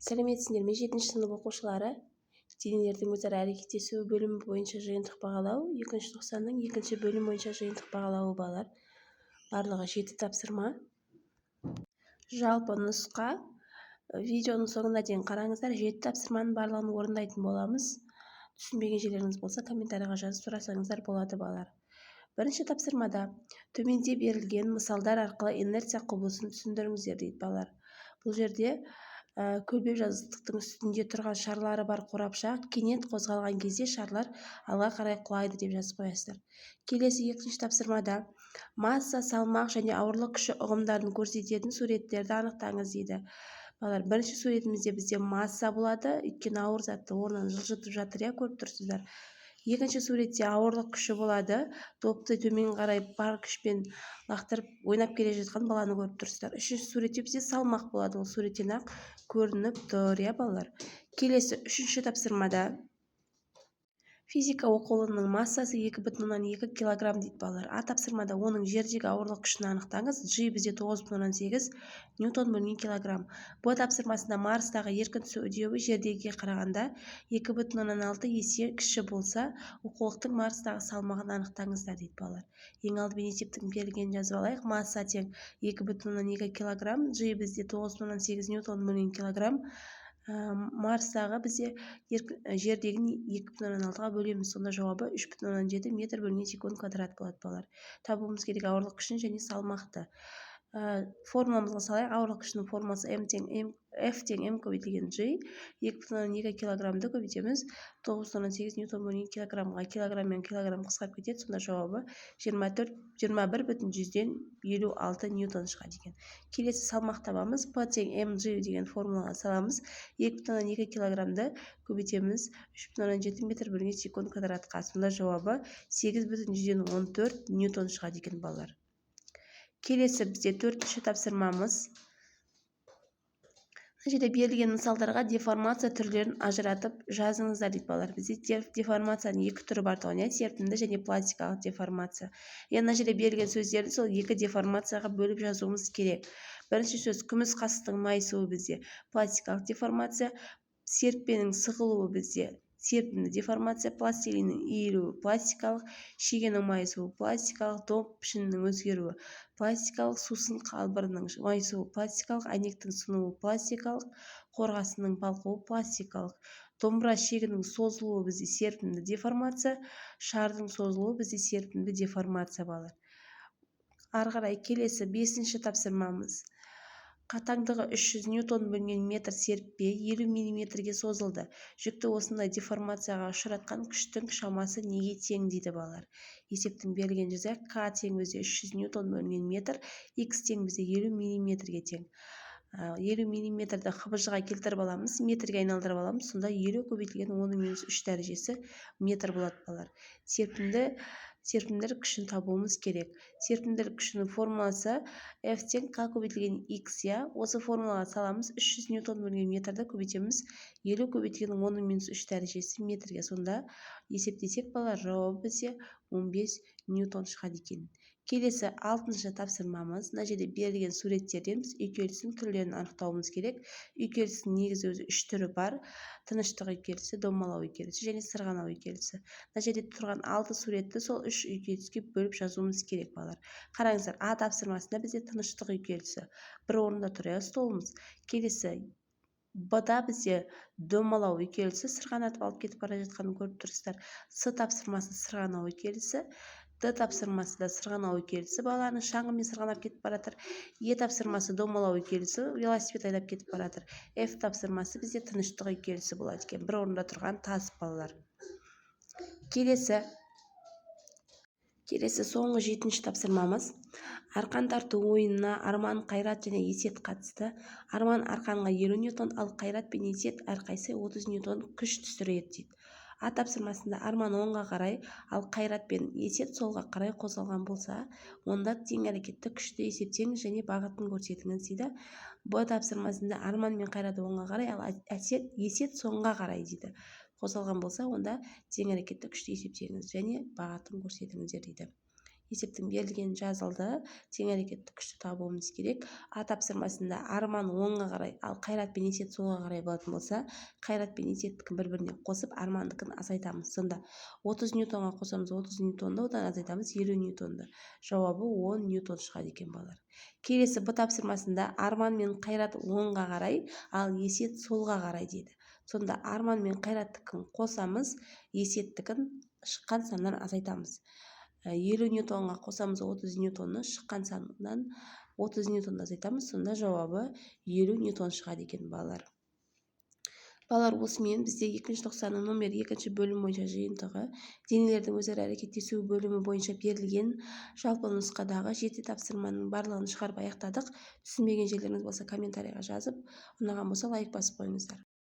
Сәлеметсіңдер ме 7-ші сынып оқушылары? Денелердің өзара әрекеттесуі бөлімі бойынша жиынтық бағалау, 2-ші тоқсанның 2-ші бөлім бойынша жиынтық бағалауы балар. Барлығы 7 тапсырма. Жалпы нұсқа видеоның соңына дейін қараңыздар. 7 тапсырманың барлығын орындайтын боламыз. Түсінбеген жерлеріңіз болса, комментарийға жазып сұрасаңыздар болады балар. Бірінші тапсырмада төменде берілген мысалдар арқылы инерция құбылысын түсіндіріңіздер дейді балар. Бұл жерде көлбеу жазықтықтың үстінде тұрған шарлары бар қорапша кенет қозғалған кезде шарлар алға қарай құлайды деп жазып қоясыздар. Келесі 2-ші тапсырмада масса, салмақ және ауырлық күші ұғымдарын көрсететін суреттерді анықтаңыз дейді. Балар, бірінші суретімізде бізде масса болады, өйткені ауыр затты орнынан жылжытып жатыр, көріп тұрсыздар. Екінші суретте ауырлық күші болады, топты төмен қарай бар күшпен лақтырып ойнап келе жатқан баланы көріп тұрсыздар. Үшінші суретте бізде салмақ болады, ол суреттен ақ көрініп тұр, балалар. Келесі 3-ші тапсырмада физика оқулығының массасы 2,2 кг дейді балалар. А тапсырмада оның жердегі ауырлық күшін анықтаңыз. G бізде 9,8 ньютон бөлінген килограмм. Б тапсырмасында Марстағы еркін түсу үдеуі жердегіге қарағанда 2,6 есе кіші болса, оқулықтың Марстағы салмағын анықтаңыздар дейді балалар. Ең алдымен есептің берілгенін жазып алайық. Масса тең 2,2 кг, G бізде 9,8 ньютон бөлінген килограмм. Марстағы бізде жердегін 2,6-ға бөлеміз. Сонда жауабы 3,7 метр бөлінген секунд квадрат болады балар. Табуымыз керек ауырлық күшін және салмақты. Формуламызға салайық. Ауырлық күшінің формуласы F тең m көбейтілген G. 2,2 килограммды көбейтеміз 9,8 ньютон бөлінген килограммға. Килограмм мен килограмм қысқарып кетеді. Сонда жауабы 21,56 ньютон шығады екен. Келесі салмақ табамыз. P тең mg деген формулаға саламыз. 2,2 килограммды көбейтеміз 3,7 метр бөлінген секунд квадратқа. Сонда жауабы 8,14 ньютон шығады екен балалар. Келесі бізде 4-ші тапсырмамыз. Жерде берілген мысалдарға деформация түрлерін ажыратып жазыңыздар дейді балалар. Бізде деформацияның 2 түрі бар тұғын, серпімді және пластикалық деформация. Мына жерде берілген сөздерді сол 2 деформацияға бөліп жазуымыз керек. Бірінші сөз күміс қасықтың майысуы бізде пластикалық деформация, серппенің сығылуы бізде серпімді деформация, пластилиннің иілуі пластикалық, шегенің майысуы пластикалық, доп пішінінің өзгеруі пластикалық, сусын қалбырының майысуы пластикалық, әйнектің сынуы пластикалық, қорғасынның балқуы пластикалық, домбыра шегінің созылуы бізде серпімді деформация, шардың созылуы бізде серпімді деформация балар. Ары қарай келесі 5-ші тапсырмамыз. Қатаңдығы 300 ньютон бөлінген метр серппе 50 мм-ге созылды. Жүкті осындай деформацияға ұшыратқан күштің шамасы неге тең дейді балар. Есептің берілген жүзі К тең бізде 300 ньютон бөлінген метр, X тең бізде 50 мм-ге тең. 50 мм-ді қыбыжыға келтіріп аламыз, метрге айналдырып аламыз. Сонда 50 көбейтілген 10-3 дәрежесі метр болады балар. Серпімдер күшін табуымыз керек. Серпімдер күшінің формуласы F тең К көбейтілген X. Осы формулаға саламыз. 300 ньютон бөлінген метрді көбейтеміз 50 көбейтілген 10-3 дәрежесі метрге. Сонда есептесек балар, жауабы бізде 15 ньютон шығады екен. Келесі 6-ші тапсырмамыз. Мына жерде берілген суреттерден біз үйкелістің түрлерін анықтауымыз керек. Үйкелістің негізі өзі 3 түрі бар. Тыныштық үйкелісі, домалау үйкелісі және сырғанау үйкелісі. Мына жерде тұрған 6 суретті сол 3 үйкеліске бөліп жазуымыз керек балар. Қараңыздар, А тапсырмасында бізде тыныштық үйкелісі. Бір орында тұр столымыз. Келесі Б-да бізде домалау үйкелісі сырғанатып алып кетіп бара жатқанын көріп тұрсыздар. С тапсырмасы сырғанау үйкелісі. Д тапсырмасы да сырғанау үйкелісі, баланың шаңғымен сырғанап кетіп баратыр. Е тапсырмасы домалау үйкелісі, велосипед айдап кетіп баратыр. Ф тапсырмасы бізде тыныштық үйкелісі болады екен. Бір орында тұрған тас балалар. Келесі соңғы 7-ші тапсырмамыз. Арқан тарту ойынына Арман, Қайрат және Есет қатысты. Арман арқанға 50 ньютон, ал Қайрат пен Есет әрқайсы 30 ньютон күш түсіреді дейді. А тапсырмасында Арман оңға қарай, ал Қайрат пен Есет солға қарай қозғалған болса, онда тең әрекетті күшті есептеңіз және бағытын көрсетіңіз дейді. Б тапсырмасында Арман мен Қайрат оңға қарай, ал Есет соңға қарай дейді. Қозғалған болса, онда тең әрекетті күшті есептеңіз және бағытын көрсетіңіздер дейді. есептің берілгені жазылды. Тең әрекетті күшті табуымыз керек. А тапсырмасында арман оңға қарай, ал қайрат пен есет солға қарай болатын болса, қайрат пен есеттікін бір-біріне қосып армандікін азайтамыз. Сонда 30 ньютонға қосамыз 30 ньютонды, одан азайтамыз 50 ньютонды. Жауабы 10 ньютон шығады екен балалар. Келесі Б тапсырмасында арман мен қайрат оңға қарай, ал есет солға қарай дейді. Сонда арман мен қайраттікін қосамыз, есеттікін шыққан саннан азайтамыз. 50 ньютонға қосамыз 30 ньютонны, шыққан саннан 30 ньютонды азайтамыз. Сонда жауабы 50 ньютон шығады екен балалар. Балалар, осымен бізде 2-ші тоқсанның номер 2 бөлім бойынша жиынтығы денелердің өзара әрекеттесуі бөлімі бойынша берілген жалпы нұсқадағы 7 тапсырманың барлығын шығарып аяқтадық. Түсінбеген жерлеріңіз болса комментарийға жазып, ұнаған болса лайк басып қойыңыздар.